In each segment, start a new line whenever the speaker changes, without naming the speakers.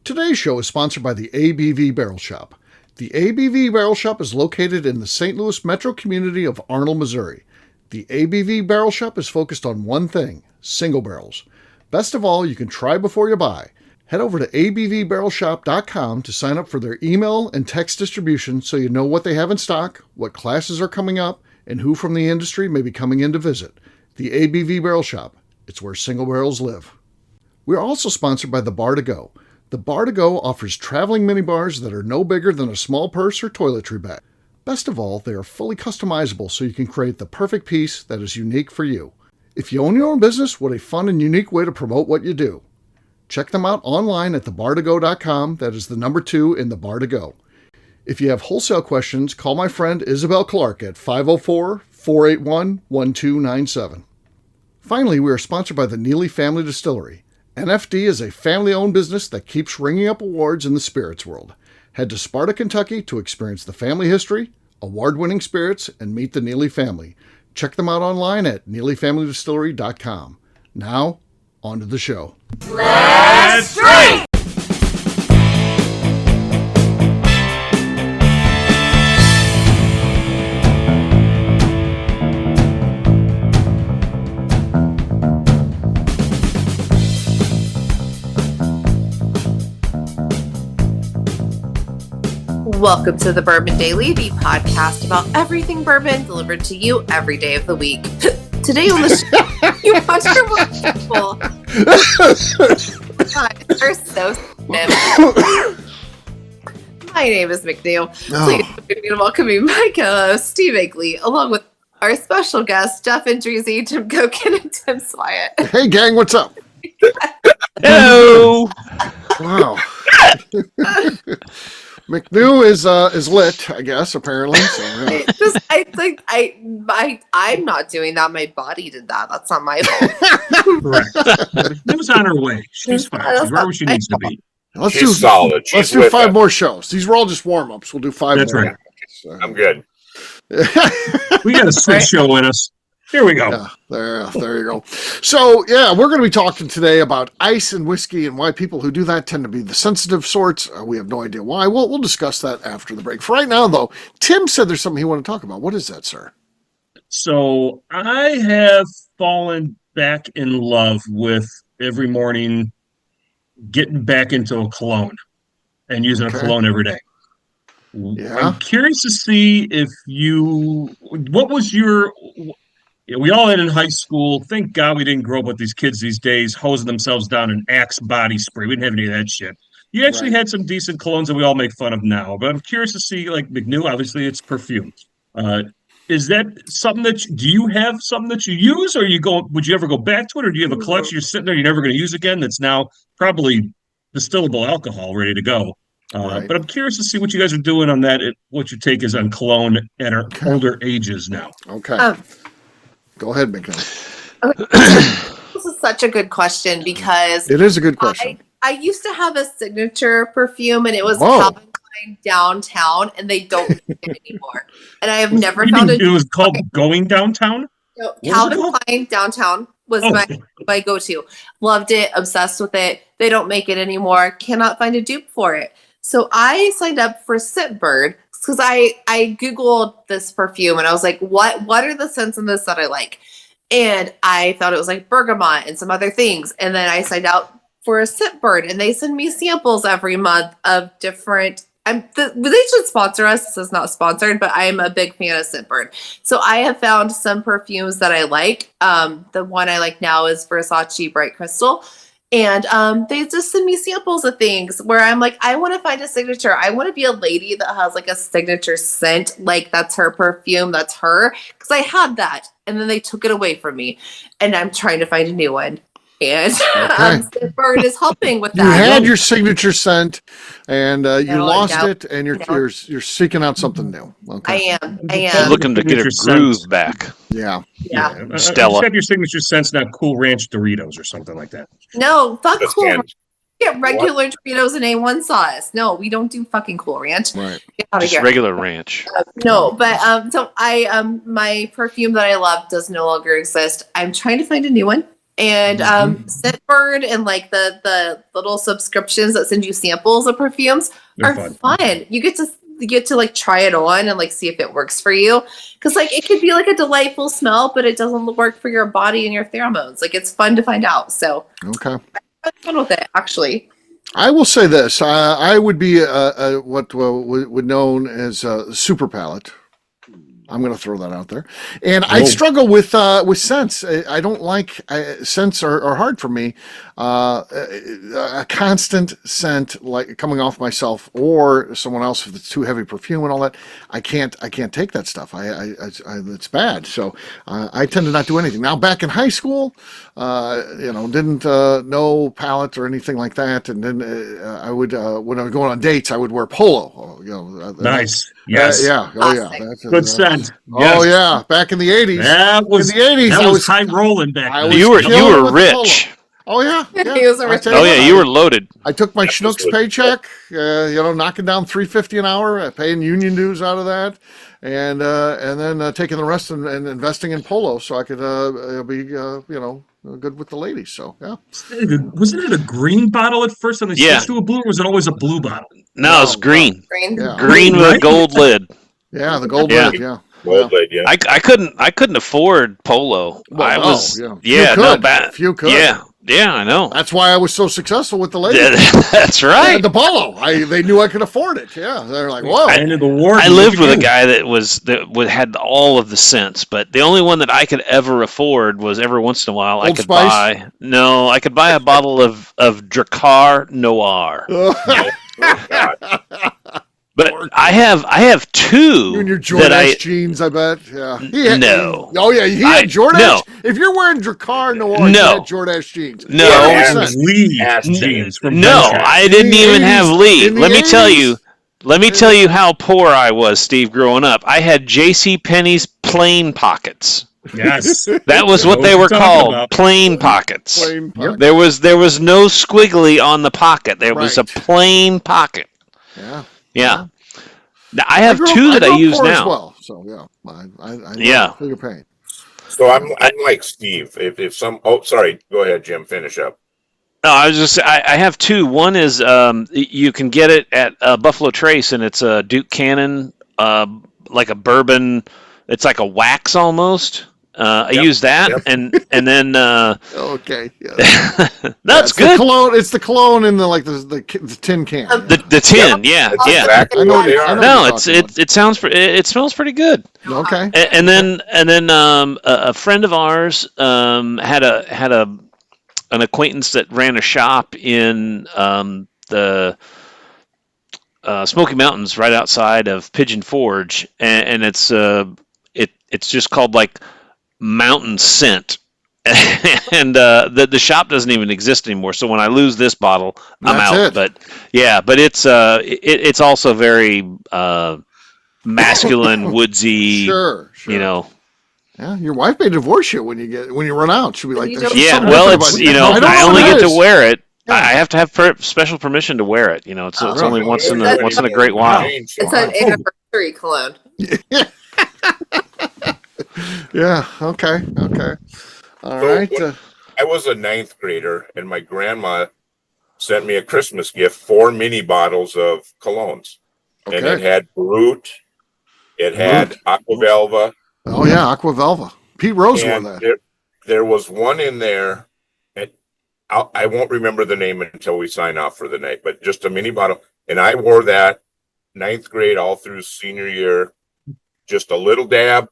Today's show is sponsored by the ABV Barrel Shop. The ABV Barrel Shop is located in the St. Louis metro community of Arnold, Missouri. The ABV Barrel Shop is focused on one thing, single barrels. Best of all, you can try before you buy. Head over to abvbarrelshop.com to sign up for their email and text distribution so you know what they have in stock, what classes are coming up, and who from the industry may be coming in to visit. The ABV Barrel Shop. It's where single barrels live. We're also sponsored by the Bar to Go. The Bar to Go offers traveling minibars that are no bigger than a small purse or toiletry bag. Best of all, they are fully customizable so you can create the perfect piece that is unique for you. If you own your own business, what a fun and unique way to promote what you do. Check them out online at thebar2go.com. That is the number 2 in the Bar to Go. If you have wholesale questions, call my friend Isabel Clark at 504-481-1297. Finally, we are sponsored by the Neely Family Distillery. NFD is a family-owned business that keeps ringing up awards in the spirits world. Head to Sparta, Kentucky to experience the family history, award-winning spirits, and meet the Neely family. Check them out online at neelyfamilydistillery.com. Now, on to the show.
Let's drink!
Welcome to the Bourbon Daily, the podcast about everything bourbon delivered to you every day of the week. Today on the show, you wonderful people are so slim. My name is McNew. Please welcome me, my co-host, Steve Agley, along with our special guests, Jeff Andreezy, Jim Gokin, and Tim Swyatt.
Hey, gang, what's up?
Hello.
Wow. McNew is lit, I guess, apparently. So, yeah.
I'm not doing that. My body did that. That's not my fault.
Correct. McNew's on her way. She's fine. She's right where she needs to be.
She's solid.
Let's do 5 more shows. These were all just warm-ups. We'll do 5
That's
more.
right.
So.
I'm good.
We got a sweet show in us. Here we go.
Yeah, there you go. So, yeah, we're going to be talking today about ice and whiskey and why people who do that tend to be the sensitive sorts. We have no idea why. We'll discuss that after the break. For right now, though, Tim said there's something he wanted to talk about. What is that, sir?
So I have fallen back in love with every morning getting back into a cologne and using a cologne every day.
Yeah.
I'm curious to see if what was your... We all had in high school. Thank God we didn't grow up with these kids these days hosing themselves down in Axe body spray. We didn't have any of that shit. You actually had some decent colognes that we all make fun of now. But I'm curious to see, like McNew, obviously it's perfume. Is that something do you have something that you use, or would you ever go back to it, or do you have a collection you're sitting there you're never going to use again that's now probably distillable alcohol ready to go? But I'm curious to see what you guys are doing on that. What your take is on cologne at our older ages now.
Okay. Go ahead, McNew.
This is such a good question because
it is a good question.
I used to have a signature perfume, and it was Calvin Klein Downtown, and they don't make it anymore. And I have never found it.
It was called Going Downtown?
No, Calvin Klein Downtown was my go-to. Loved it, obsessed with it. They don't make it anymore. Cannot find a dupe for it. So I signed up for Scentbird because I Googled this perfume and I was like, what are the scents in this that I like? And I thought it was like bergamot and some other things. And then I signed out for a Scentbird, and they send me samples every month of different. They should sponsor us. This is not sponsored, but I am a big fan of Scentbird. So I have found some perfumes that I like. The one I like now is Versace Bright Crystal. And they just send me samples of things where I'm like, I want to find a signature. I want to be a lady that has like a signature scent. Like that's her perfume. That's her. Because I had that. And then they took it away from me. And I'm trying to find a new one. And Scentbird is helping with that.
You had your signature scent, and you lost it, and you're seeking out something new. Okay.
I am. You're
looking to get a groove back.
Yeah.
Stella.
Except your signature scent's not Cool Ranch Doritos or something like that.
No, fuck Cool Ranch. Get regular Doritos and A1 sauce. No, we don't do fucking Cool Ranch.
Right.
Get out of
Just
here.
regular ranch.
No, but so I my perfume that I love does no longer exist. I'm trying to find a new one. And Scentbird and like the little subscriptions that send you samples of perfumes
They're
are fun. You get to like try it on and like see if it works for you. Because like it could be like a delightful smell, but it doesn't work for your body and your pheromones. Like it's fun to find out. So
Okay.
I had fun with it actually.
I will say this: I would be what would known as a super palate. I'm going to throw that out there, and I struggle with scents. I don't like scents are hard for me. A constant scent like coming off myself or someone else if it's too heavy perfume and all that. I can't take that stuff. It's bad. So I tend to not do anything. Now back in high school, didn't know palette or anything like that, and then I would when I was going on dates, I would wear polo.
Nice. Yes.
Yeah. Oh yeah. That's
Good scent.
Oh yeah. Back in the 80s.
That was
in the 80s.
That
I
was high rolling back then.
You were rich.
Oh yeah.
He was a rich
Oh yeah, you were loaded.
I took my Schnucks paycheck, knocking down $3.50 an hour, paying union dues out of that, and then taking the rest and investing in polo so I could be good with the ladies. So yeah.
Wasn't it a green bottle at first and they switched to a blue, or was it always a blue bottle?
No, it's green.
Yeah.
Green with a gold lid.
Yeah, the gold lid. Yeah.
Gold lid, yeah.
I couldn't afford polo.
Well, few could.
Yeah, I know.
That's why I was so successful with the ladies.
That's right.
And the polo, they knew I could afford it. Yeah, they're like, whoa.
I lived with a guy that had all of the scents, but the only one that I could ever afford was every once in a while I could buy a bottle of Drakkar Noir. But I have two.
You and your Jordache jeans, I bet. Yeah. He had Jordache.
No.
If you're wearing Drakkar Noir, you had Jordache jeans.
No.
Lee jeans from
I didn't even have Lee. Let me tell you how poor I was, Steve, growing up. I had J.C. Penney's plain pockets.
Yes.
That was what they were called, plain pockets.
Plain pockets.
There was no squiggly on the pocket. There was a plain pocket. Yeah. Now, I have two that I use now.
As well, so I feel your pain.
So I'm like Steve. If some sorry, go ahead, Jim. Finish up.
No, I was just I have two. One is you can get it at Buffalo Trace, and it's a Duke Cannon, like a bourbon. It's like a wax almost. I use that, and then
okay,
that's good.
It's the cologne in the tin can.
The tin, yeah.
Exactly.
It smells pretty good.
Okay.
And then a friend of ours had an acquaintance that ran a shop in the Smoky Mountains right outside of Pigeon Forge, and it's just called like Mountain Scent, and the shop doesn't even exist anymore. So when I lose this bottle, I'm out. But it's also very masculine, woodsy.
Sure. Yeah, your wife may divorce you when you run out. She'll be like,
I only get to wear it. Yeah. I have to have special permission to wear it. It's only once in a great while.
It's an anniversary cologne.
Yeah. Okay. All right.
I was a 9th grader, and my grandma sent me a Christmas gift 4 mini bottles of colognes, and it had Brut, it had Aquavelva.
Oh yeah, Aquavelva. Pete Rose wore that.
There was one in there, and I won't remember the name until we sign off for the night, but just a mini bottle, and I wore that 9th grade all through senior year, just a little dab.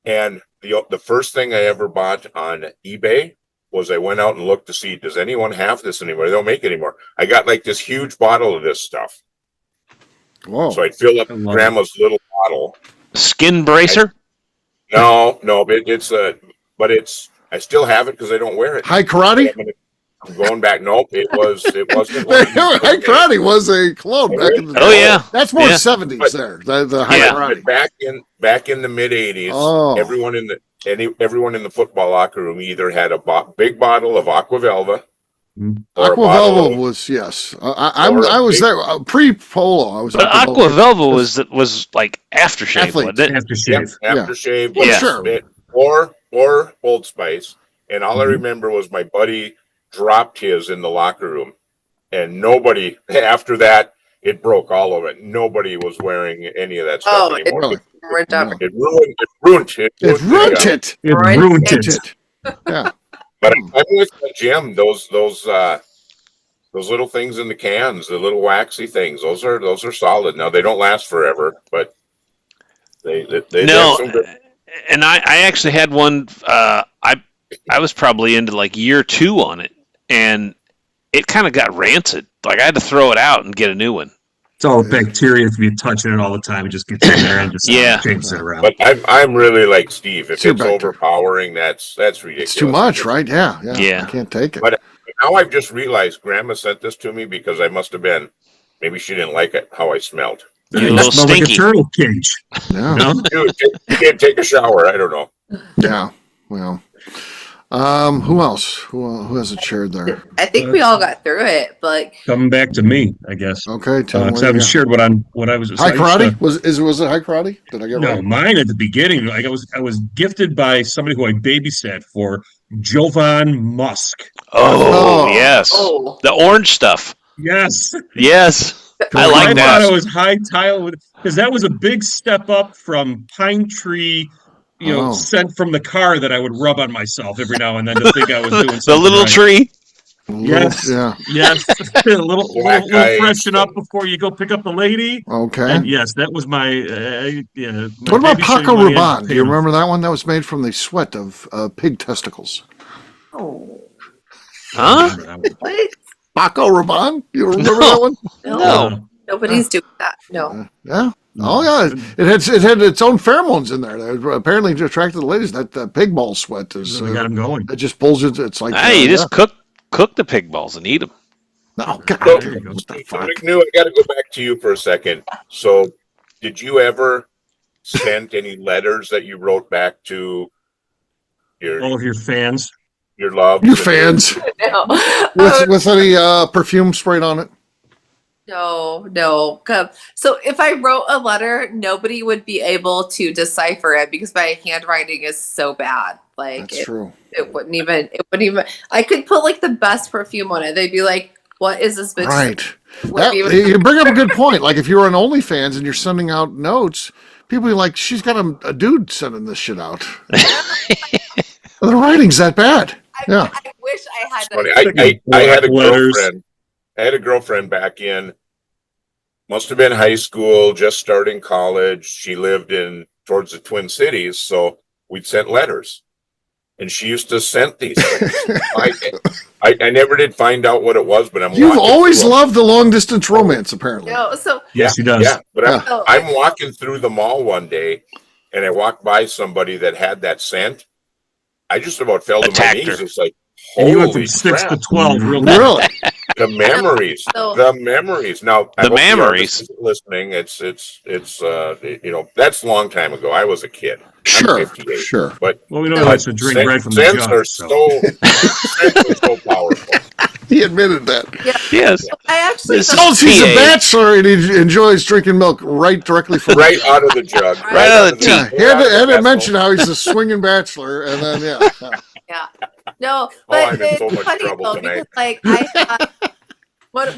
And the first thing I ever bought on eBay was I went out and looked to see, does anyone have this anymore? They don't make it anymore. I got like this huge bottle of this stuff.
Whoa.
So I'd fill up grandma's little bottle.
Skin bracer?
No, but I still have it because I don't wear it.
High Karate?
I'm going back. Nope, it wasn't.
High Karate was a cologne back in the day.
Oh yeah,
that's more 70s there. The High Karate.
Back in the mid 80s, everyone in the football locker room either had a big bottle of Aquavelva.
Aquavelva was I was there pre-polo. I was.
But Aquavelva was like aftershave.
Aftershave.
Yeah, sure.
Or Old Spice. And all I remember was my buddy dropped his in the locker room, and nobody after that, it broke all of it. Nobody was wearing any of that stuff
Oh,
anymore.
Really?
Ripped up.
It ruined
It
the
ruined
job.
it.
It
Right.
ruined
Ruined
it.
it. Yeah.
But I'm with Jim. Those little things in the cans, the little waxy things, those are solid. Now they don't last forever, but they
No,
have some good.
and I actually had one. I was probably into like year 2 on it, and it kind of got rancid. Like I had to throw it out and get a new one.
It's all bacteria. If you touching it all the time, it just gets in there and just
Yeah.
changes it around.
But I'm really like Steve. If
Too
it's
bacteria.
overpowering, that's ridiculous.
It's too much, right? Yeah.
Yeah.
I can't take it.
But now I've just realized Grandma sent this to me because I must have been. Maybe she didn't like it how I smelled.
You're a
It
little
smells like a
stinky.
turtle cage.
Yeah.
No?
Dude, you can't take a shower. I don't know.
Yeah. Well, who else? Who hasn't shared there?
I think we all got through it, but like,
Coming back to me, I guess.
Okay, Tim.
I
what do you
haven't
got?
shared what I was.
High karate? Was it high karate? Did I get
No,
right?
mine at the beginning. Like I was gifted by somebody who I babysat for Jovan Musk.
Oh,
Oh.
yes,
oh,
the orange stuff.
Yes,
Yes, I like
I thought
that.
it was high tile because that was a big step up from pine tree,
Oh.
scent from the car that I would rub on myself every now and then to think I was doing
The
something
little
right.
tree.
Yes.
Yeah.
Yes, a little
Black ice.
freshen up before you go pick up the lady.
Okay.
And yes, that was my my
What about
babysitting
Paco
money
Rabanne?
and
Do you remember that one? That was made from the sweat of pig testicles.
oh,
Huh?
what?
Paco Rabanne? You remember
No.
that one?
No.
Nobody's doing that. No.
Yeah. Oh yeah. It had its own pheromones in there. That apparently attracted the ladies. That pig ball sweat is.
Really got him going.
It just pulls it. It's like.
Hey, you just cook the pig balls and eat them.
Oh God.
So,
There you go.
What the
So,
fuck?
McNew, I got to go back to you for a second. So, did you ever send any letters that you wrote back to
All of your fans.
your love?
You fans
No.
with any perfume sprayed on it?
No. So if I wrote a letter, nobody would be able to decipher it because my handwriting is so bad. Like
That's true.
it wouldn't even. I could put like the best perfume on it. They'd be like, "What is this bitch?"
Right.
Wouldn't even-
You bring up a good point. Like if you were on OnlyFans and you're sending out notes, people are like, "She's got a dude sending this shit out." The writing's that bad. Yeah.
I wish I had
Funny.
that.
I had a
Letters.
girlfriend. I had a girlfriend back in, must have been high school, just starting college. She lived towards the Twin Cities, so we'd sent letters. And she used to send these things. I never did find out what it was, but
You've always loved the long distance romance, apparently.
No, so
Yes, he does.
Yeah, but
Yeah.
I'm walking through the mall one day, and I walked by somebody that had that scent. I just about fell to my
Attacked
knees.
her.
It's like,
And you went
holy
from 6
crap.
to 12 real quick.
Really?
The memories,
So-
the memories. Now, I
The
hope
memories.
artist isn't listening. It's that's a long time ago. I was a kid.
Sure.
58.
Sure.
But
Well, we know he likes to drink
scent-
bread from the
scents
jug.
are
So.
scents are so powerful.
He admitted that.
Yes.
I actually
This
thought-
Tells he's a
PA.
bachelor and he enjoys drinking milk right directly from
Right out of the jug.
Right out of the
Yeah,
tea.
he had to mention how he's a swinging bachelor, and then
Yeah. No,
Oh,
but
I'm in
it's
so much
funny
trouble
though
tonight.
because like I thought,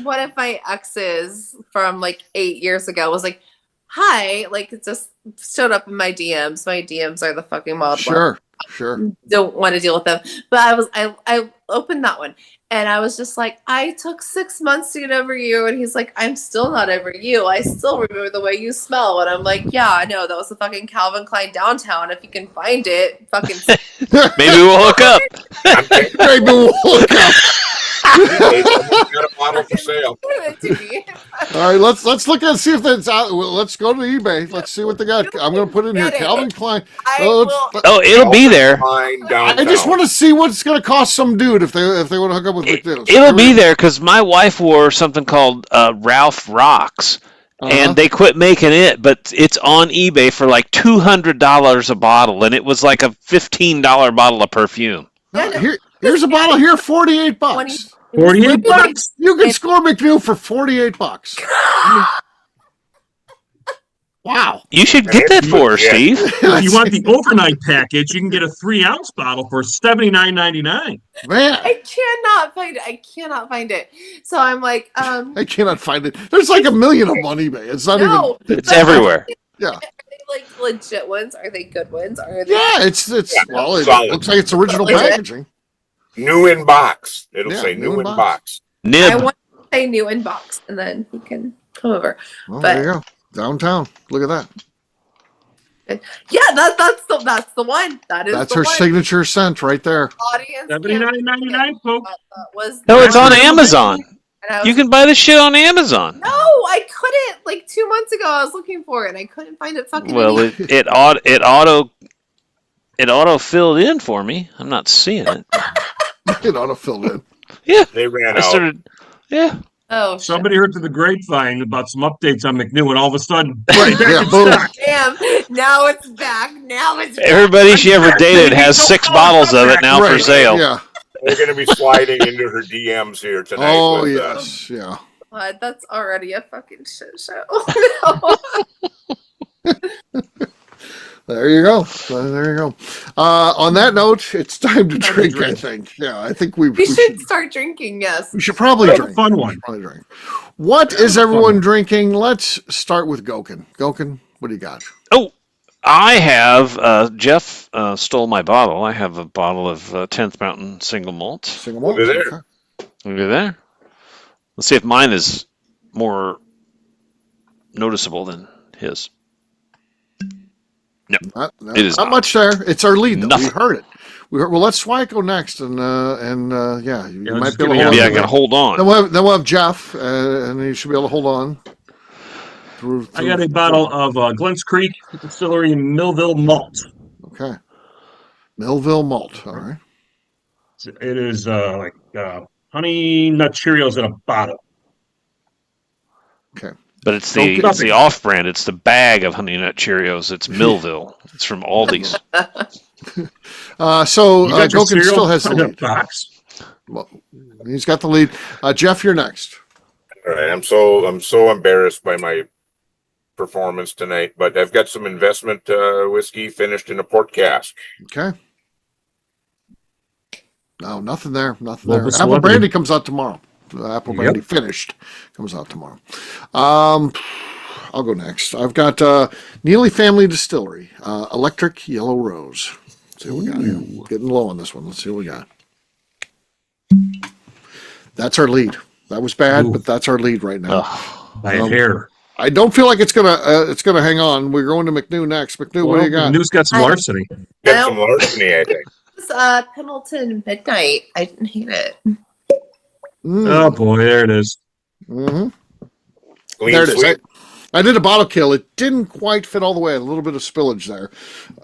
one of my exes from like 8 years ago was like, "Hi," like it just showed up in my DMs. My DMs are the fucking wild one.
sure.
Don't want to deal with them. But I opened that one and I was just like, I took 6 months to get over you, and he's like, I'm still not over you. I still remember the way you smell. And I'm like, yeah, I know that was the fucking Calvin Klein downtown. If you can find it, fucking
Maybe we'll hook up.
Maybe we'll look up.
Got a bottle for sale.
give it to me.
All right, let's look and see if that's out. Well, let's go to eBay. Let's see what they got. I'm going to put in here Calvin Klein.
I
Oh,
will.
Oh, it'll be there.
Fine
I
downtown.
just want to see what it's going to cost some dude if they want to hook up with McNew.
It'll be there because my wife wore something called Ralph Rocks, and they quit making it, but it's on eBay for like $200 a bottle, and it was like a $15 bottle of perfume.
Here's a bottle here, $48.
$48?
You can score McNew for $48. Wow.
You should get that for her,
Yeah.
Steve.
If you want the overnight package, you can get a 3-ounce bottle for $79.99.
Man,
I cannot find it. I cannot find it. So I'm like,
I cannot find it. There's like a million of them on eBay. It's not
no.
It's
but
everywhere.
Yeah.
Are they like legit ones? Are they good ones? Are they?
Yeah, it's well, it
solid.
looks like it's original
Is it?
packaging.
New in box. It'll
Yeah,
say
new
new
in
in
box.
box.
I
Nib.
want to say new in box, and then you can come over.
Well,
But-
there you go. Downtown. Look at that.
Yeah, that's the one. That is
That's
the
her
one.
signature scent right there.
Audience.
$79.99, folks.
That was
No,
the
it's
one.
on Amazon.
And I was
You can buy this shit on Amazon.
No, I couldn't. Like 2 months ago, I was looking for it, and I couldn't find it. Fucking.
Well,
anywhere.
it auto filled in for me. I'm not seeing it.
It ought to fill in.
Yeah,
They ran
I
out.
started. Yeah,
Oh, shit.
Somebody heard through the grapevine about some updates on McNew, and all of a sudden,
Right,
back
yeah,
in
boom.
stock.
Damn. Now it's back. Now it's back.
everybody she ever dated has 6 bottles of it now for
Right,
sale.
Yeah.
We're going to be sliding into her DMs here tonight.
Oh,
with,
yes. Yeah.
God, that's already a fucking shit show.
There you go. There you go. On that note, it's time to drink, I think. Yeah, I think we
We should start drinking. Yes.
we should probably
That's a
drink.
fun one.
Probably drink. What is everyone drinking? Let's start with Gokin. Gokin, what do you got?
Oh, I have. Jeff stole my bottle. I have a bottle of 10th Mountain Single Malt.
Single malt?
Over there.
Okay.
Look at there. Let's see if mine is more noticeable than his.
Not
It is
not
not.
much there. It's our lead, though.
Nothing.
We heard it. We heard, well, let's Swank go next, and yeah, you
Yeah,
might
just
be able
give
to
me
hold
Maybe
on.
I can hold on.
Then we'll have Jeff, and he should be able to hold on.
I got a bottle of Glens Creek Distillery Millville Malt.
Okay. Millville Malt. All right.
It is like honey nut Cheerios in a bottle.
Okay.
But it's
Don't
the off-brand. It's the bag of Honey Nut Cheerios. It's Millville. It's from Aldi's.
So
You got your
Gokin
cereal
still has the
in a
lead.
box.
Well, he's got the lead. Jeff, you're next.
All right. I'm so embarrassed by my performance tonight, but I've got some investment whiskey finished in a port cask.
Okay. No, nothing there. Nothing
Well,
there.
this
Apple
one-
Brandy comes out tomorrow. Apple
Yep.
Brandy finished comes out tomorrow. I'll go next. I've got Neely Family Distillery, Electric Yellow Rose. Let's see what we got here. Getting low on this one. Let's see what we got. That's our lead. That was bad,
Ooh.
but that's our lead right now.
By a hair.
I don't feel like it's gonna hang on. We're going to McNew next. McNew, what do you got?
McNew's got some
I-
larceny.
Got some larceny, I think.
It was Pendleton Midnight. I didn't hate it.
Oh boy, there it is.
Mhm.
Clean
There it is.
sweep.
I did a bottle kill. It didn't quite fit all the way. A little bit of spillage there.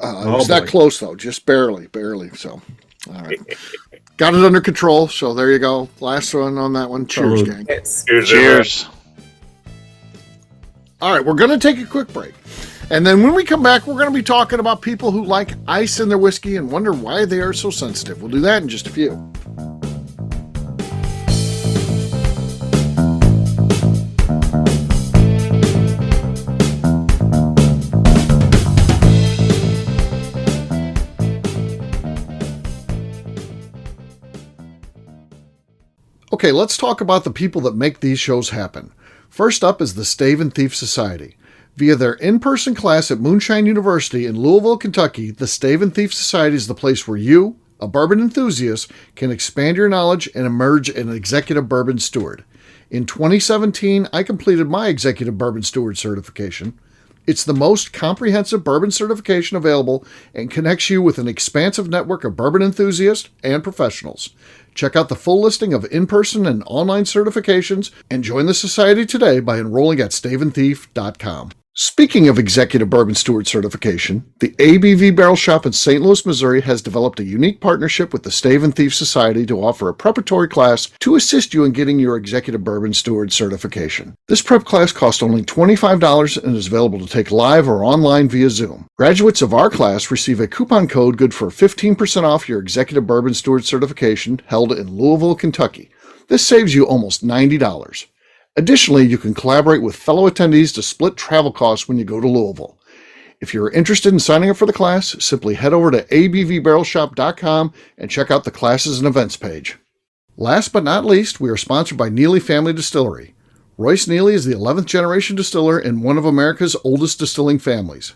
It was that
boy.
close though, just barely. So, all right, got it under control. So there you go. Last one on that one. Cheers,
Salud.
gang.
It's
Cheers.
Cheers.
All right, we're going to take a quick break, and then when we come back, we're going to be talking about people who like ice in their whiskey and wonder why they are so sensitive. We'll do that in just a few. Okay, let's talk about the people that make these shows happen. First up is the Stave and Thief Society. Via their in-person class at Moonshine University in Louisville, Kentucky, the Stave and Thief Society is the place where you, a bourbon enthusiast, can expand your knowledge and emerge an executive bourbon steward. In 2017, I completed my executive bourbon steward certification. It's the most comprehensive bourbon certification available and connects you with an expansive network of bourbon enthusiasts and professionals. Check out the full listing of in-person and online certifications and join the society today by enrolling at staveandthief.com. Speaking of Executive Bourbon Steward certification, the ABV Barrel Shop in St. Louis, Missouri has developed a unique partnership with the Stave and Thief Society to offer a preparatory class to assist you in getting your Executive Bourbon Steward certification. This prep class costs only $25 and is available to take live or online via Zoom. Graduates of our class receive a coupon code good for 15% off your Executive Bourbon Steward certification held in Louisville, Kentucky. This saves you almost $90. Additionally, you can collaborate with fellow attendees to split travel costs when you go to Louisville. If you're interested in signing up for the class, simply head over to abvbarrelshop.com and check out the classes and events page. Last but not least, we are sponsored by Neely Family Distillery. Royce Neely is the 11th generation distiller in one of America's oldest distilling families.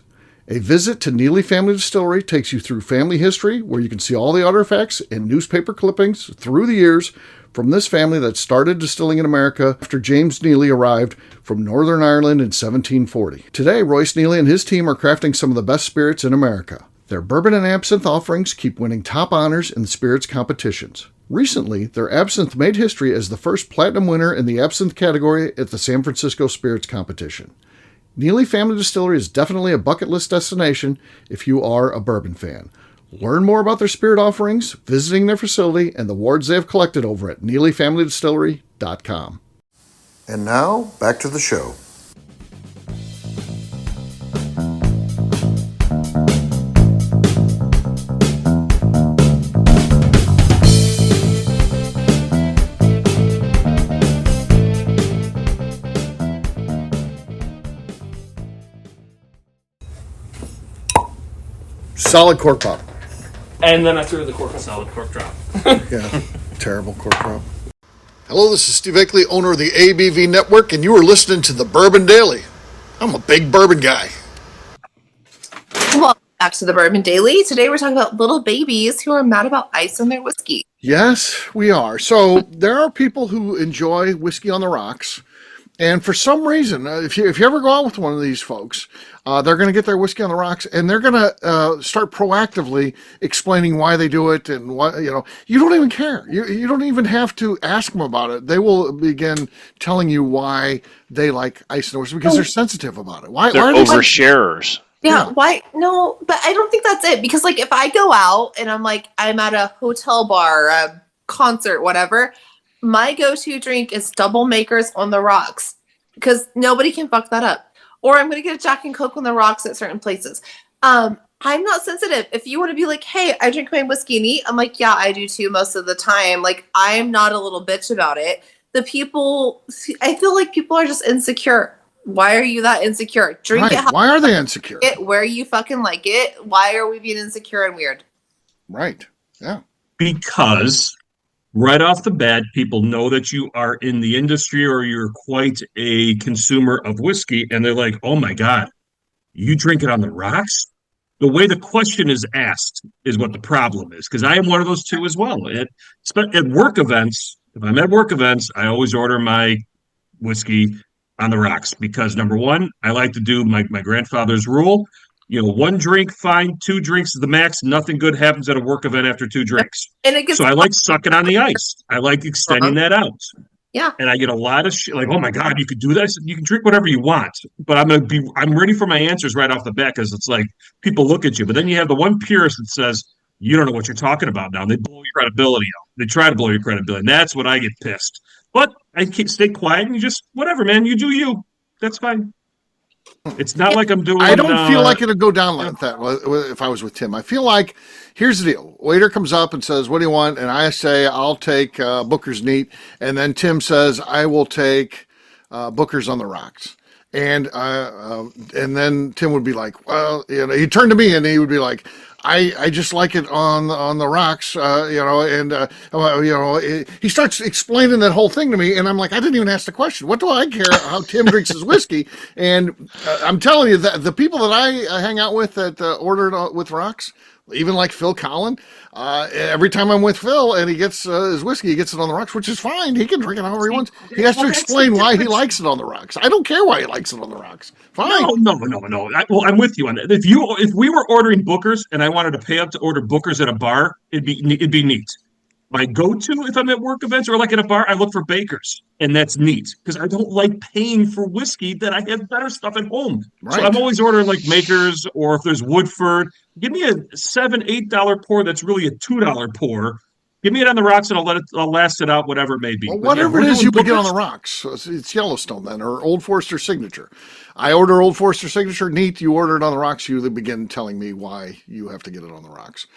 A visit to Neely Family Distillery takes you through family history, where you can see all the artifacts and newspaper clippings through the years from this family that started distilling in America after James Neely arrived from Northern Ireland in 1740. Today, Royce Neely and his team are crafting some of the best spirits in America. Their bourbon and absinthe offerings keep winning top honors in the spirits competitions. Recently, their absinthe made history as the first platinum winner in the absinthe category at the San Francisco Spirits Competition. Neely Family Distillery is definitely a bucket list destination if you are a bourbon fan. Learn more about their spirit offerings, visiting their facility, and the awards they have collected over at NeelyFamilyDistillery.com. And now, back to the show. Solid cork pop.
And then I threw the cork, a solid cork drop.
Yeah, terrible cork pop. Hello, this is Steve Akeley, owner of the ABV Network, and you are listening to the Bourbon Daily. I'm a big bourbon guy.
Welcome back to the Bourbon Daily. Today we're talking about little babies who are mad about ice in their whiskey.
Yes, we are. So there are people who enjoy whiskey on the rocks. And for some reason, if you ever go out with one of these folks, they're going to get their whiskey on the rocks, and they're going to start proactively explaining why they do it, and why, you don't even care. You don't even have to ask them about it. They will begin telling you why they like ice in their whiskey, because they're sensitive about it. Why
They're
are they
oversharers.
Yeah, why? No, but I don't think that's it. Because, like, if I go out and I'm at a hotel bar, a concert, whatever, my go-to drink is double makers on the rocks, because nobody can fuck that up. Or I'm going to get a Jack and Coke on the rocks at certain places. I'm not sensitive. If you want to be like, hey, I drink my whiskey neat, I'm like, yeah, I do too most of the time. Like, I'm not a little bitch about it. I feel like people are just insecure. Why are you that insecure? Drink it.
Why are they insecure?
It where you fucking like it. Why are we being insecure and weird?
Right. Yeah.
Because right off the bat, people know that you are in the industry or you're quite a consumer of whiskey, and they're like, oh my God, you drink it on the rocks? The way the question is asked is what the problem is, because I am one of those two as well. At work events, if I'm at work events, I always order my whiskey on the rocks because, number one, I like to do my grandfather's rule. One drink, fine. Two drinks is the max. Nothing good happens at a work event after two drinks.
And
so I like sucking on the ice. I like extending that out.
Yeah.
And I get a lot of shit like, oh my God, you could do that. I said, you can drink whatever you want, but I'm ready for my answers right off the bat, because it's like people look at you, but then you have the one purist that says, you don't know what you're talking about now. And they blow your credibility out. They try to blow your credibility. And that's when I get pissed. But I stay quiet and you just, whatever, man, you do you. That's fine. It's not like I'm doing.
I don't feel like it'd go down like that if I was with Tim. I feel like, here's the deal. Waiter comes up and says, what do you want? And I say, I'll take Booker's Neat. And then Tim says, I will take Booker's on the rocks. And then Tim would be like, well, he'd turn to me and he would be like, I just like it on the rocks, he starts explaining that whole thing to me, and I'm like, I didn't even ask the question. What do I care how Tim drinks his whiskey? And I'm telling you that the people that I hang out with that ordered with rocks, even like Phil Collin, every time I'm with Phil and he gets his whiskey, he gets it on the rocks, which is fine. He can drink it however he wants. He has to explain why he likes it on the rocks. I don't care why he likes it on the rocks. Fine.
No. I'm with you on that. If we were ordering Booker's and I wanted to pay up to order Booker's at a bar, it'd be neat. My go-to if I'm at work events or like at a bar, I look for Baker's, and that's neat because I don't like paying for whiskey that I have better stuff at home. Right. So I'm always ordering like Makers, or if there's Woodford, give me a $7-8 pour that's really a $2 pour. Give me it on the rocks, and I'll last it out, whatever it may be.
Well, whatever it is you would get on the rocks, it's Yellowstone then, or Old Forester Signature. I order Old Forester Signature, neat. You order it on the rocks. You begin telling me why you have to get it on the rocks.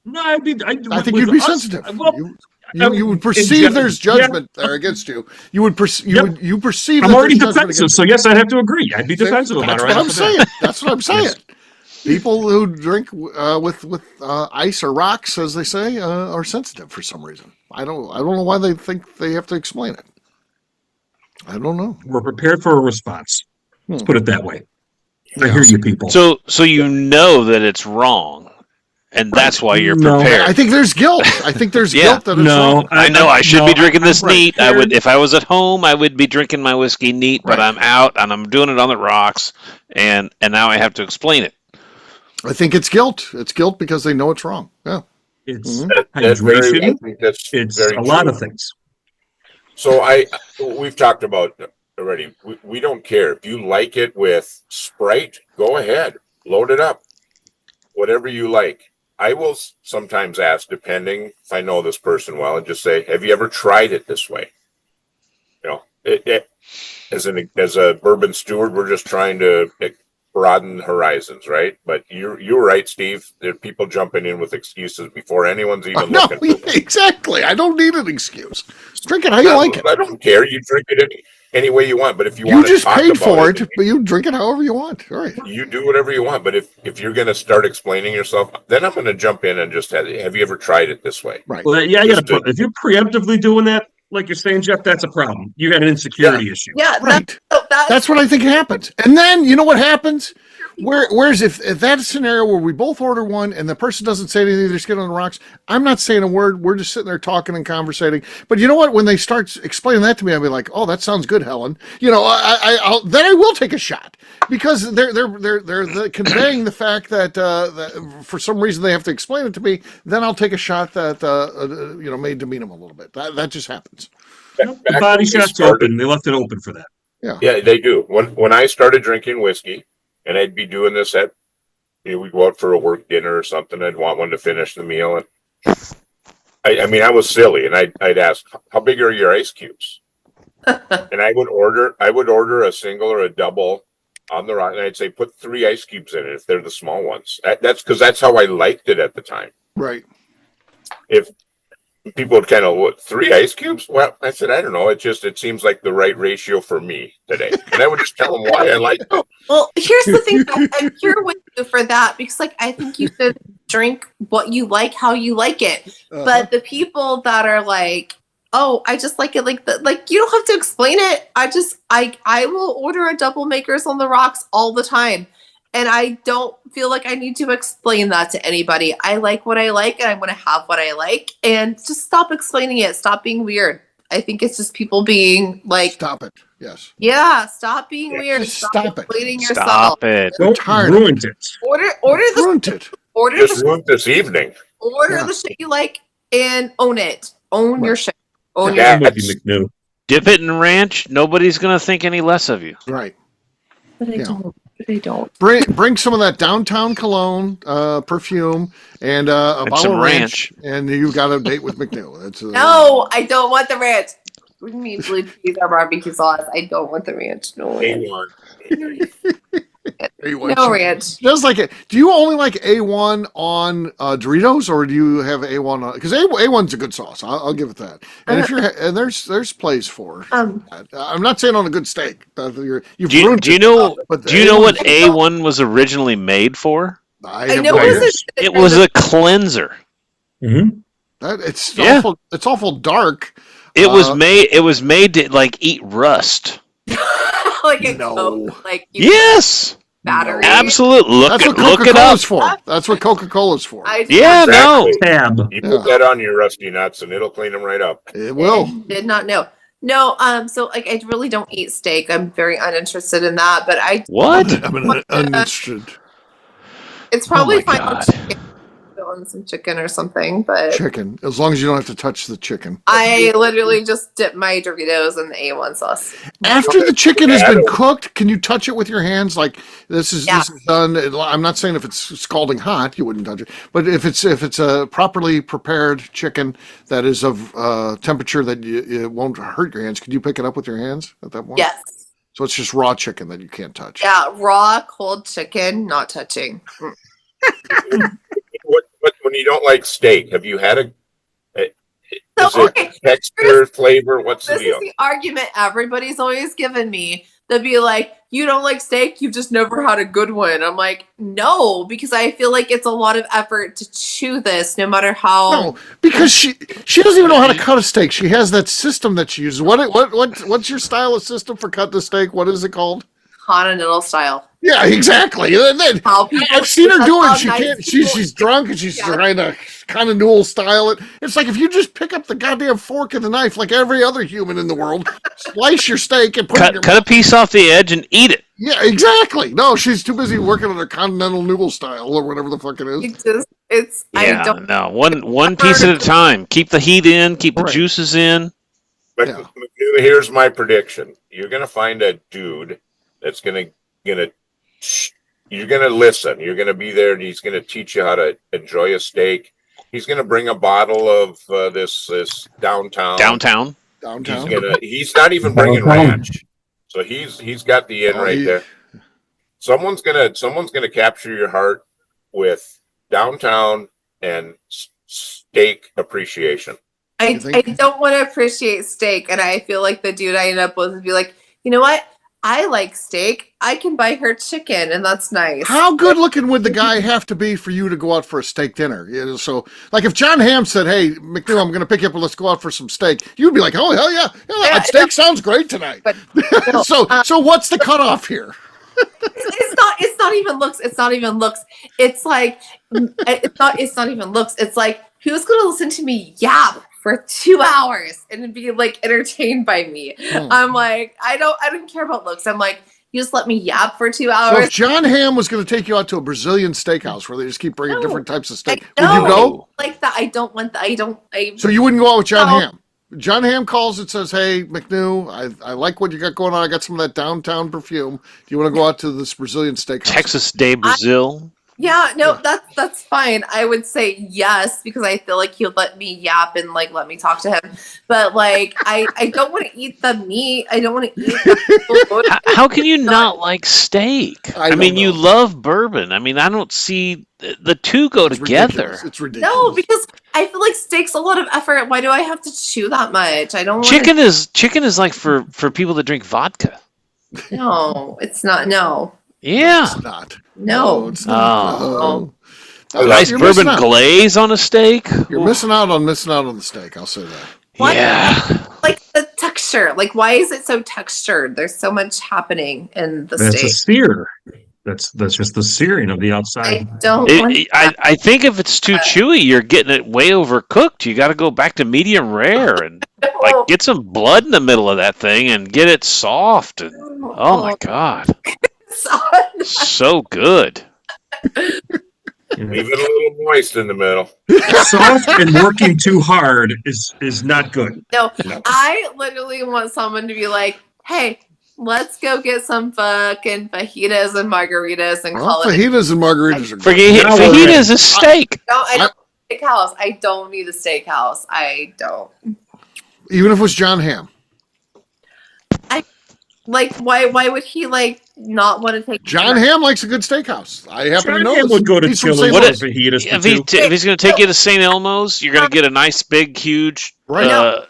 No, I think
you'd be sensitive.
Well,
You would perceive there's judgment there against you. You would perceive.
I'm
that
already
there's judgment
defensive,
against
so yes, I'd have to agree. I'd be defensive about it.
That's
Right
what I'm
off the bat.
saying. That's what I'm saying.
Yes.
People who drink with ice or rocks, as they say, are sensitive for some reason. I don't know why they think they have to explain it. I don't know.
We're prepared for a response. Let's put it that way. I hear you, people.
So you know that it's wrong, and that's why you're
No.
prepared.
I think there's guilt. I think there's guilt that it's wrong.
I know I should be drinking this
I'm
neat. I would,
prepared.
if I was at home, I would be drinking my whiskey neat. But
Right.
I'm out and I'm doing it on the rocks, and now I have to explain it.
I think it's guilt. It's guilt because they know it's wrong. Yeah.
It's
I
hydration.
think that's
It's
very
a lot
true.
of things.
So we've talked about already. We don't care if you like it with Sprite. Go ahead, load it up, whatever you like. I will sometimes ask, depending if I know this person well, and just say, "Have you ever tried it this way?" You know, as a bourbon steward, we're just trying to broaden horizons, right? But you're right, Steve. There are people jumping in with excuses before anyone's even
No,
looking.
exactly. I don't need an excuse. Drink it how you like it.
I don't care. You drink it any way you want. But if you
You
want to
just
talk
paid
about
for it, but you drink it however you want. All right.
you do whatever you want. But if you're going to start explaining yourself, then I'm going to jump in and just have you ever tried it this way?
Right.
Well, yeah,
Just
if you're preemptively doing that, like you're saying, Jeff, that's a problem. You got an insecurity issue.
Yeah,
Right.
that's
That's what I think happens. And then you know what happens? Whereas if that's a scenario where we both order one and the person doesn't say anything, they're skin on the rocks, I'm not saying a word. We're just sitting there talking and conversating. But you know what? When they start explaining that to me, I'll be like, "Oh, that sounds good, Helen." You know, then I will take a shot because they're conveying the fact that for some reason they have to explain it to me. Then I'll take a shot that may demean them a little bit. That just happens.
The body shop's open. They left it open for that.
Yeah, they do. When I started drinking whiskey, and I'd be doing this we'd go out for a work dinner or something. I'd want one to finish the meal, and I was silly, and I'd ask, "How big are your ice cubes?" And I would order a single or a double on the rock, and I'd say, "Put 3 ice cubes in it if they're the small ones." That's because that's how I liked it at the time.
Right.
If people would kind of look, 3 ice cubes? Well, I said, I don't know. It seems like the right ratio for me today. And I would just tell them why I like it.
Well, here's the thing. I'm here with you for that because, I think you should drink what you like, how you like it. But the people that are like, "Oh, I just like it like that," you don't have to explain it. I will order a double makers on the rocks all the time. And I don't feel like I need to explain that to anybody. I like what I like, and I want to have what I like. And just stop explaining it. Stop being weird. I think it's just people being like,
Stop it. Yes.
yeah, stop being weird.
Just
Stop
stop it.
explaining yourself.
Stop it.
Don't
tired.
ruin it.
Order
Ruined it.
Just ruined this evening.
the shit you like and own it. Own your shit. Own
Yeah.
I'm with you, McNew.
Dip it in ranch. Nobody's gonna think any less of you.
Right.
But I
Yeah.
don't. But I don't.
Bring some of that downtown cologne perfume and a
And
bottle
some
of ranch,
ranch.
and you've got a date with McNew. That's
No, I don't want the ranch. Bring me blue cheese or barbecue sauce. I don't want the ranch. No ranch.
A1.
No ranch.
Just like it. Do you only like A1 on Doritos, or do you have A1 on? Because A1's a good sauce. I'll give it that. And if you're and there's plays for. That. I'm not saying on a good steak. You've
Do
ruined
you
it,
know?
but the
Do you know what
A1
A1 was originally made for?
I
I
have
know
no idea.
It was a cleanser.
Mm-hmm.
It's
Yeah.
awful. It's awful dark.
It was made to eat rust.
like a
No.
Coke, like you
Yes,
battery.
absolutely.
That's what
Look it up.
Coca-Cola's for. That's what Coca-Cola's for.
I
Yeah, no.
Exactly.
Tab.
You put that on your rusty nuts and it'll clean them right up.
It will.
did not know. No, so I really don't eat steak. I'm very uninterested in that, but
What?
I'm uninterested.
it's probably
Oh my
fine on
God.
chicken. Throw in some chicken or something, but
Chicken, as long as you don't have to touch the chicken.
I literally just dip my Doritos in the A1 sauce.
After the chicken has been cooked, can you touch it with your hands? Like this is done. I'm not saying if it's scalding hot, you wouldn't touch it, but if it's a properly prepared chicken that is of temperature that it won't hurt your hands, can you pick it up with your hands at that point?
Yes.
So it's just raw chicken that you can't touch.
Yeah, raw cold chicken, not touching.
But when you don't like steak, have you had
So,
Is it texture, flavor? What's the
this is
deal?
the argument everybody's always given me. They'll be like, you don't like steak? You've just never had a good one. I'm like, no, because I feel like it's a lot of effort to chew this, no matter how.
No, because she doesn't even know how to cut a steak. She has that system that she uses. What's your style of system for cutting a steak? What is it called?
Continental style.
Yeah, exactly. And then,
How people-
I've seen her
that's
do
how
it. She
nice
can't.
people-
She's drunk and she's
Yeah.
trying to kind of Newell style it. It's like if you just pick up the goddamn fork and the knife, like every other human in the world, slice your steak and put it in your
Cut a piece off the edge and eat it.
Yeah, exactly. No, she's too busy working on her continental Newell style or whatever the fuck it is.
I don't.
No, one piece at a time. Keep the heat in. Keep the
Right.
juices in.
But
Yeah.
here's my prediction: you're gonna find a dude that's gonna you're gonna listen. You're gonna be there, and he's gonna teach you how to enjoy a steak. He's gonna bring a bottle of this downtown.
Downtown.
He's not even bringing ranch, so he's got the in right there. Someone's gonna capture your heart with downtown and steak appreciation.
I
think?
don't want to appreciate steak, and I feel like the dude I end up with would be like, you know what? I like steak. I can buy her chicken, and that's nice.
How good looking would the guy have to be for you to go out for a steak dinner? You know, so, like, if John Hamm said, "Hey, McNew, I'm going to pick you up and let's go out for some steak," you'd be like, "Oh hell yeah, that steak sounds great tonight."
But no,
So what's the cutoff here?
it's not even looks. It's not even looks. It's like it's not even looks. It's like, who's going to listen to me yap for 2 hours and be like entertained by me? I'm like, I don't care about looks. I'm like, you just let me yap for 2
So
hours.
if John Hamm was going to take you out to a Brazilian steakhouse where they just keep bringing different types of steak, would
No.
you go?
Like that? I don't want that.
So you wouldn't go out with John
No.
Hamm? John Hamm calls and says, "Hey, McNew, I like what you got going on. I got some of that downtown perfume. Do you want to go out to this Brazilian steakhouse?"
Texas de Brazil.
Yeah, no, that's fine. I would say yes, because I feel like he'll let me yap and like let me talk to him. But like, I don't want to eat the meat. I don't want to eat the
How can you not like steak?
I
I mean,
don't
you
know.
love bourbon. I mean, I don't see the two go
It's
together.
ridiculous. It's ridiculous.
No, because I feel like steak's a lot of effort. Why do I have to chew that much? I don't want
Chicken is like for people that drink vodka.
No, it's not. No.
Yeah.
It's not.
No.
It's not.
Oh.
No.
A nice
You're
bourbon
missing out.
glaze on a steak.
You're missing out on the steak. I'll say that.
What?
Yeah.
Like the texture. Like, why is it so textured? There's so much happening in the
That's a
steak.
sear. That's just the searing of the
I
outside.
don't want
I think if it's too chewy, you're getting it way overcooked. You got to go back to medium rare and like get some blood in the middle of that thing and get it soft. And oh my god, so good.
Leave it a little moist in the middle.
Soft and working too hard is not good.
No, I literally want someone to be like, "Hey, let's go get some fucking fajitas and margaritas and
Well,
call it."
fajitas and margaritas are good.
Fajitas is steak.
No, I don't need a steakhouse. I don't need a steakhouse. I don't.
Even if it was John Hamm.
Like, why would he like not want to take
John Hamm likes a good steakhouse. I happen to know
John Hamm
this.
would go to
He's from
Chili's
St.
for
Louis.
fajitas for
If
two.
he's going to take you to St. Elmo's, you're going to get a nice big huge
Right.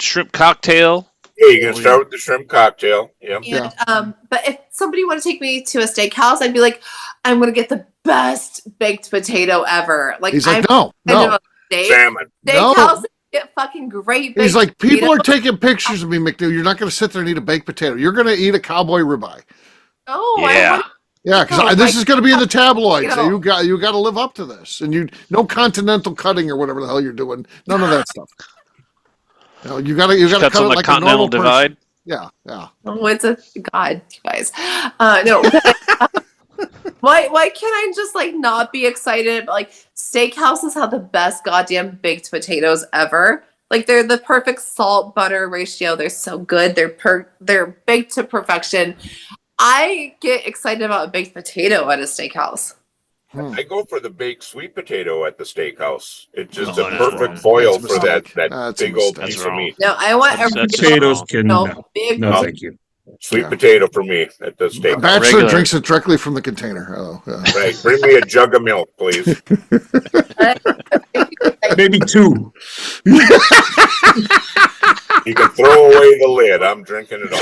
shrimp cocktail.
Yeah, you can start with the shrimp cocktail. Yep.
And, but if somebody want to take me to a steakhouse, I'd be like, I'm gonna get the best baked potato ever. Like,
He's like,
I'm
no.
kind of a
Salmon.
steakhouse get fucking great.
He's
baked
like, people are
potato.
taking pictures of me, McNew. You're not going to sit there and eat a baked potato. You're going to eat a cowboy ribeye.
Oh,
Yeah.
Yeah, because
No,
this
like,
is going to be in the tabloids.
you know.
You got to live up to this, and no continental cutting or whatever the hell you're doing. None of that stuff. You got to
Cuts
cut
on
it
the
like a
Continental
normal person.
Divide.
Yeah.
Oh, it's a god, you guys. No. Why can't I just like not be excited? Like, steakhouses have the best goddamn baked potatoes ever. Like, they're the perfect salt butter ratio. They're so good. They're baked to perfection. I get excited about a baked potato at a steakhouse.
I go for the baked sweet potato at the steakhouse. It's just
No,
a
that's
perfect
wrong.
foil
That's a
for that
mistake. That's a
big old
mistake.
piece
That's
of
wrong.
meat.
No, I want
That's-
a
that's
Potatoes can
big.
no, thank you.
Sweet
Yeah.
potato for me at the steakhouse.
Bachelor
Regular.
drinks it directly from the container. Oh, yeah.
Right. Bring me a jug of milk, please.
I
Maybe 2.
You can throw away the lid. I'm drinking it all.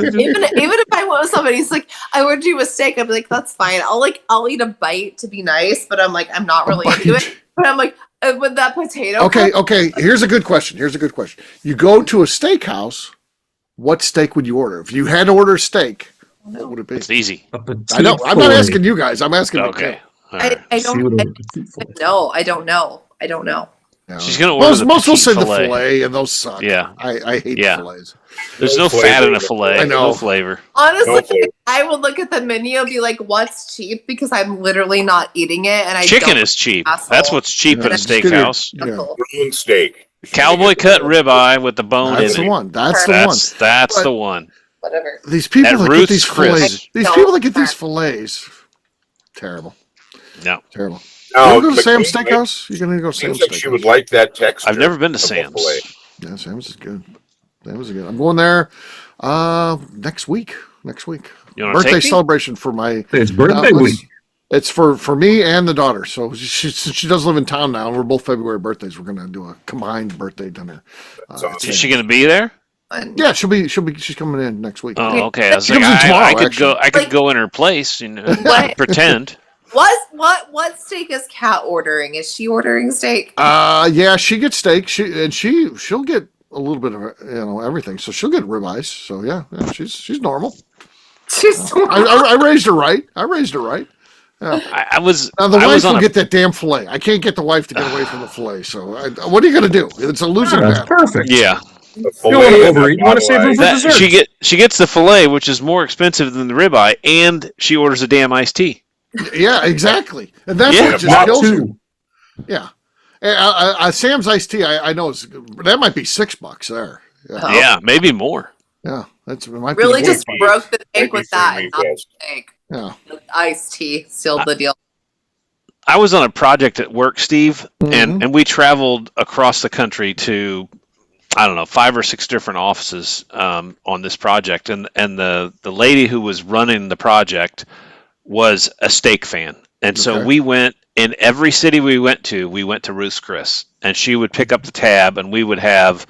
Even if I went with somebody, he's like, I would do a steak. I'd be like, that's fine. I'll eat a bite to be nice, but I'm like, I'm not really into it. But I'm like, with that potato.
Okay. Here's a good question. You go to a steakhouse. What steak would you order? If you had to order a steak, what would it be?
It's easy.
I know. I'm not asking you guys. I'm asking.
Okay.
I don't know.
Yeah.
She's gonna order the
most will say
petite
the
fillet.
filet, and those suck.
Yeah.
I hate
Yeah.
fillets.
There's
No
no fat in a
flavor.
fillet.
I know.
No flavor.
Honestly,
No flavor.
I would look at the menu and be like, what's cheap? Because I'm literally not eating it. And
Chicken
don't
is cheap.
asshole.
That's what's cheap at a
Just give me-
steakhouse.
Yeah.
Green steak.
Cowboy cut ribeye with the bone
That's
in
the
it.
one. That's the one.
That's
But-
the one.
Whatever.
These people
At
that
Ruth's
get these
Chris.
fillets, terrible.
No.
Terrible.
Now,
You go to
but
Sam's
seems
Steakhouse? You're going to go to Sam's
like she would
Steakhouse.
like that texture.
I've never been to
of a
Sam's.
fillet.
Yeah, Sam's is good. I'm going there next week.
You wanna
Birthday
take me?
celebration for my...
It's birthday
it's-
week.
It's for me and the daughter. So she does live in town now, and we're both February birthdays. We're going to do a combined birthday dinner.
That's awesome.
Is she going to be there?
Yeah, she's coming in next week.
Oh, okay. I was
She
like,
comes in tomorrow,
I could
actually.
I could go in her place,
What?
pretend.
What steak is Kat ordering? Is she ordering steak?
Yeah, she gets steak. She'll get a little bit of everything. So she'll get ribeyes. So yeah, she's normal.
She's
I raised her right.
I was.
Now the
I
wife
was on
will
a,
get that damn fillet. I can't get the wife to get away from the fillet. So what are you gonna do? It's a losing
That's
battle.
perfect.
Yeah.
The
You don't
fillet
want to
and
overeat. You want to save room for
That,
dessert.
she gets the fillet, which is more expensive than the ribeye, and she orders a damn iced tea.
Yeah, exactly. And that's
Yeah,
what just
Not
kills you.
2.
Yeah. Sam's iced tea. I know that might be $6 there. Yeah,
Oh.
Yeah, maybe more.
yeah. It might
really
be
just
Maybe-
broke the bank
maybe
with that.
free
And not
meatballs.
the steak.
Yeah.
Iced tea sealed the deal.
I was on a project at work, Steve,
Mhm.
and we traveled across the country to, I don't know, 5 or 6 different offices on this project, and the lady who was running the project was a steak fan, and so
Okay.
we went in every city we went to Ruth's Chris, and she would pick up the tab, and we would have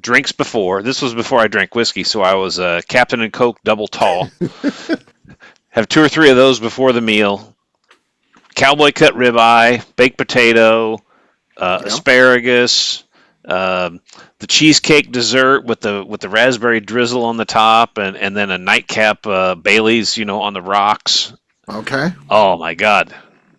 drinks before. This was before I drank whiskey, so I was a Captain and Coke double tall. Have 2 or 3 of those before the meal. Cowboy cut ribeye, baked potato, asparagus, the cheesecake dessert with the raspberry drizzle on the top, and then a nightcap Bailey's, on the rocks.
Okay.
Oh my God,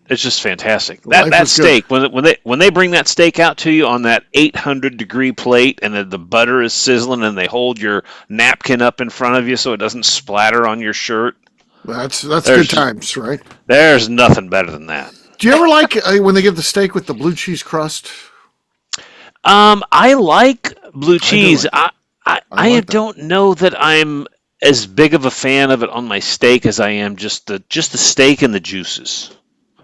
it's just fantastic.
Life
That
is
steak when they bring that steak out to you on that 800-degree plate, and the butter is sizzling, and they hold your napkin up in front of you so it doesn't splatter on your shirt.
That's
There's-
good times, right?
There's nothing better than that.
Do you ever like when they give the steak with the blue cheese crust?
I like blue cheese.
like
I
like that.
don't know that I'm as big of a fan of it on my steak as I am just the steak and the juices.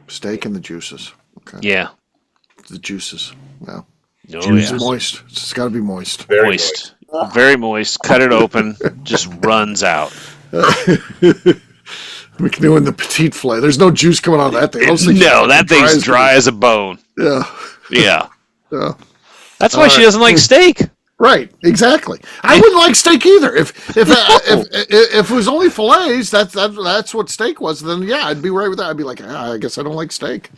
Steak and the juices. Okay.
Yeah.
The juices. Yeah.
Oh,
It's
yeah.
moist. It's got to be moist.
Very
Moist. Very moist. Cut it open. Just runs out.
McNew and the petite fillet. There's no juice coming out of that thing. Those things
No,
are
that
dry
thing's
as-
dry as a bone.
Yeah.
Yeah.
Yeah.
That's why she doesn't like steak.
Right. Exactly. I wouldn't like steak either. If it was only fillets, that's what steak was. Then yeah, I'd be right with that. I'd be like, I guess I don't like steak.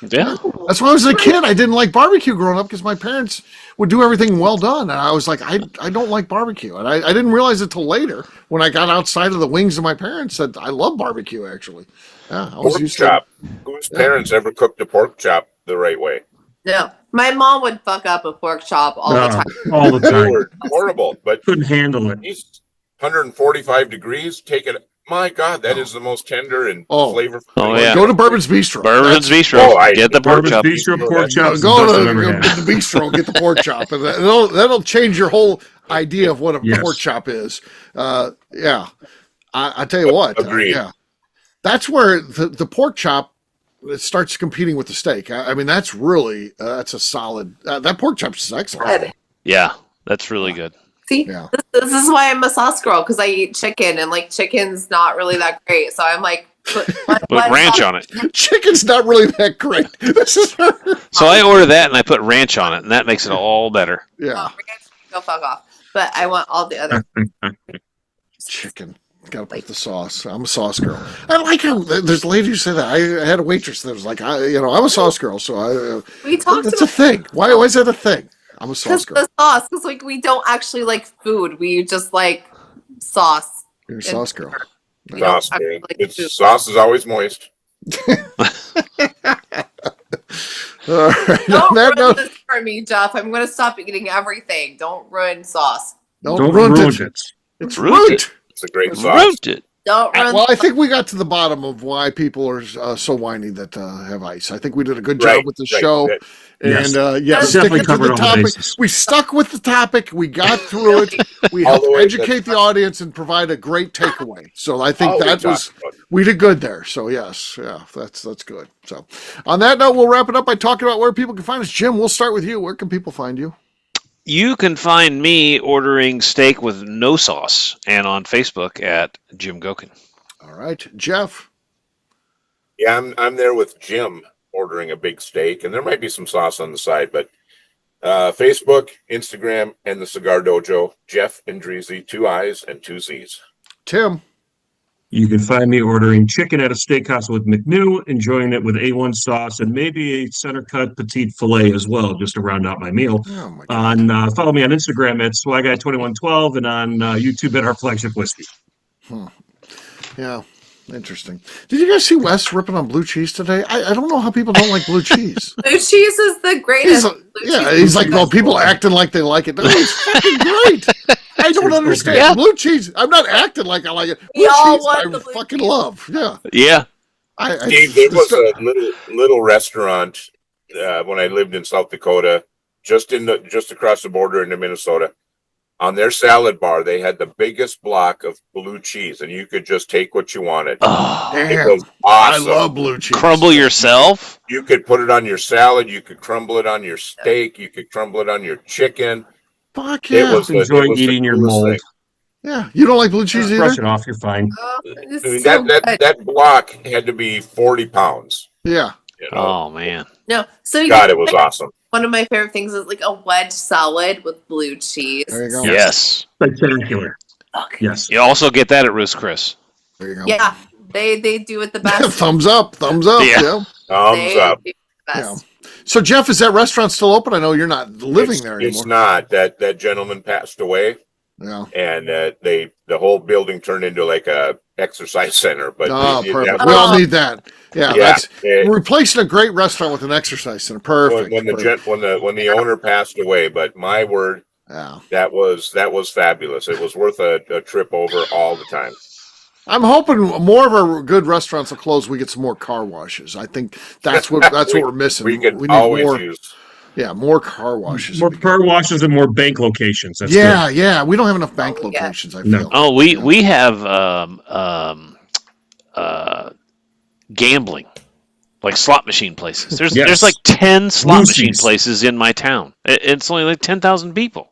Yeah.
That's why I was a kid. I didn't like barbecue growing up because my parents would do everything well done, and I was like, I don't like barbecue, and I didn't realize it till later when I got outside of the wings of my parents that I love barbecue. Actually, yeah, I was
Pork
used
chop. Whose parents ever cooked a pork chop the right way?
No, my mom would fuck up a pork chop all the time.
All the
They
time.
were horrible, but
Couldn't handle it.
these 145 degrees, take it. My God, that is the most tender and
Oh.
flavorful.
Oh,
to
yeah.
Go to Bourbon's Bistro.
Bourbon's
That's-
Bistro.
Oh, I-
Get the pork
Bourbon's
chop.
Bistro pork chops.
Go
Go
to the bistro and get the pork chop, and that'll change your whole idea of what a
Yes.
pork chop is. Yeah, I tell you what.
Agreed.
Yeah, that's where the pork chop it starts competing with the steak. I mean, that's really that's a solid. That pork chop is excellent.
Good.
Yeah, that's really good.
See,
Yeah.
this is why I'm a sauce girl, because I eat chicken, and like chicken's not really that great. So I'm like,
Put ranch on it.
Chicken's not really that great. This is
So I order that and I put ranch on it, and that makes it all better.
yeah.
Ranch, go fuck off. But I want all the other.
Chicken. Gotta put the sauce. I'm a sauce girl. I like how there's ladies who say that. I had a waitress that was like, I'm a sauce girl, so
We talked
that's a
about
thing. Why is that a thing? I'm a sauce girl.
the sauce, because like we don't actually like food. We just like sauce.
You're a sauce girl.
We don't
Sauce,
actually
man.
like
It's
food.
sauce is always moist.
All right.
Don't
On that
ruin
note,
this for me, Jeff. I'm gonna stop eating everything. Don't ruin sauce.
don't ruin it.
it.
It's
Ruined
root.
It's a great sauce.
Ruined it.
Don't ruin.
Well, I think we got to the bottom of why people are so whiny that have ice. I think we did a good job
Right,
with the
right.
show.
Yes.
And
Yes.
sticking
Definitely
to
covered
the
all the
topic.
bases.
We stuck with the topic. We got through it. We
All
helped
the way,
educate the audience and provide a great takeaway. So I think
All we
that
talked
was
about.
we did good there. So yes, yeah, that's good. So on that note, we'll wrap it up by talking about where people can find us. Jim, we'll start with you. Where can people find you?
You can find me ordering steak with no sauce and on Facebook at Jim Gokin.
All right, Jeff.
Yeah, I'm there with Jim ordering a big steak, and there might be some sauce on the side, but Facebook, Instagram, and the Cigar Dojo, Jeff Andreezy, 2 I's and 2 Z's.
Tim.
You can find me ordering chicken at a steakhouse with McNew, enjoying it with A1 sauce and maybe a center cut petite filet as well, just to round out my meal.
Oh my God.
Follow me on Instagram at SwyGuy2112 and on YouTube at Our Flagship Whiskey.
Yeah, interesting. Did you guys see Wes ripping on blue cheese today? I don't know how people don't like blue cheese.
Blue cheese is the greatest.
He's like, well, people acting like they like it. No, it's fucking great. I don't understand.
Yeah.
Blue cheese. I'm not acting like I like it.
We
Blue
all
cheese,
want
I
the blue
fucking
cheese.
love. Yeah.
Yeah.
Steve, there was a little restaurant when I lived in South Dakota, just across the border into Minnesota. On their salad bar, they had the biggest block of blue cheese, and you could just take what you wanted.
Oh,
It
Damn.
was awesome.
I love blue cheese.
crumble yourself.
You could put it on your salad. You could crumble it on your steak. You could crumble it on your chicken.
Fuck
It
yeah.
was
Enjoy
the
eating your
coolest
mold.
thing.
Yeah. You don't like blue cheese
Brush
either?
it off, you're fine.
Oh, it's
I mean,
so good.
that block had to be 40 pounds.
Yeah.
You know?
Oh man.
No, so you
God, it was awesome.
one of my favorite things is like a wedge salad with blue cheese.
There you go.
Yes.
Spectacular.
Okay.
Yes.
You also get that at Ruth's Chris.
There you go.
Yeah, they do it the best.
Thumbs up. Thumbs up.
Yeah.
Yeah.
Thumbs
They
up.
do the best.
So, Jeff, is that restaurant still open? I know you're not living there anymore.
It's not. That gentleman passed away,
Yeah.
and the whole building turned into like a exercise center. But
Oh,
it-
perfect.
that-
We all need that. Yeah.
yeah,
That's
it-
replacing a great restaurant with an exercise center. Perfect.
when the owner passed away. But my word,
Yeah.
that was fabulous. It was worth a trip over all the time.
I'm hoping more of our good restaurants will close. We get some more car washes. I think that's what we're missing.
We could
need
always
more.
use.
Yeah, more car washes.
More car washes and more bank locations. That's
Yeah, yeah. We don't have enough bank
Oh, yeah.
locations. I
No.
feel.
Oh, we have gambling, like slot machine places.
Yes.
There's like 10 slot
Lucy's.
machine places in my town. It's only like 10,000 people.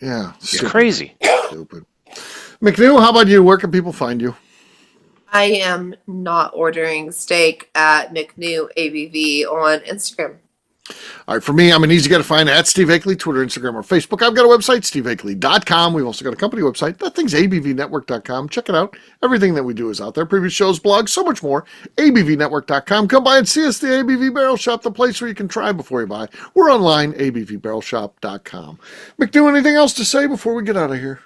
Yeah,
It's crazy.
stupid. McNew, how about you? Where can people find you?
I am not ordering steak at McNew ABV on Instagram.
All right, for me, I'm an easy guy to find at Steve Akeley, Twitter, Instagram, or Facebook. I've got a website, steveakeley.com. We've also got a company website. That thing's abvnetwork.com. Check it out. Everything that we do is out there. Previous shows, blogs, so much more. abvnetwork.com. Come by and see us, the ABV Barrel Shop, the place where you can try before you buy. We're online, abvbarrelshop.com. McNew, anything else to say before we get out of here?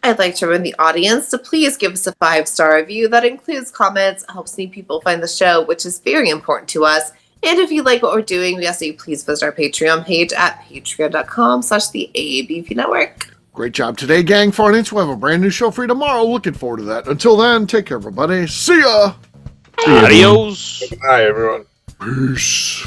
I'd like to remind the audience to please give us a 5-star review. That includes comments, helps new people find the show, which is very important to us. And if you like what we're doing, we ask that you please visit our Patreon page at patreon.com/the ABV Network.
Great job today, gang. For audience, we'll have a brand new show for you tomorrow. Looking forward to that. Until then, take care, everybody. See ya.
Adios.
Hi, everyone.
Peace.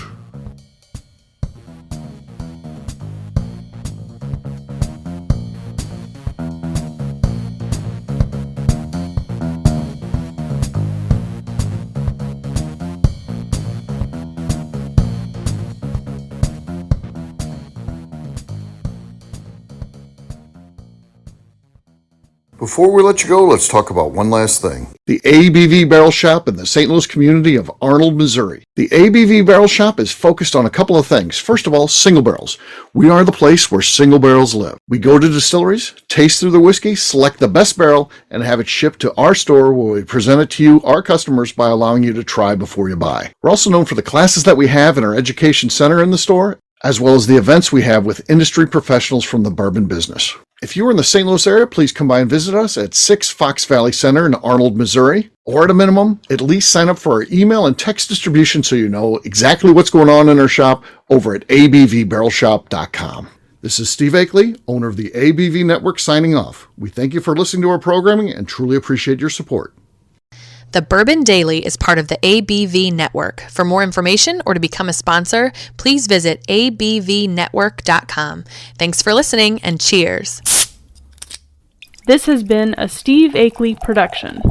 Before we let you go, let's talk about one last thing. The ABV Barrel Shop in the St. Louis community of Arnold, Missouri. The ABV Barrel Shop is focused on a couple of things. First of all, single barrels. We are the place where single barrels live. We go to distilleries, taste through the whiskey, select the best barrel, and have it shipped to our store where we present it to you, our customers, by allowing you to try before you buy. We're also known for the classes that we have in our education center in the store, as well as the events we have with industry professionals from the bourbon business. If you are in the St. Louis area, please come by and visit us at 6 Fox Valley Center in Arnold, Missouri. Or at a minimum, at least sign up for our email and text distribution so you know exactly what's going on in our shop over at abvbarrelshop.com. This is Steve Akeley, owner of the ABV Network, signing off. We thank you for listening to our programming and truly appreciate your support.
The Bourbon Daily is part of the ABV Network. For more information or to become a sponsor, please visit abvnetwork.com. Thanks for listening and cheers.
This has been a Steve Akeley production.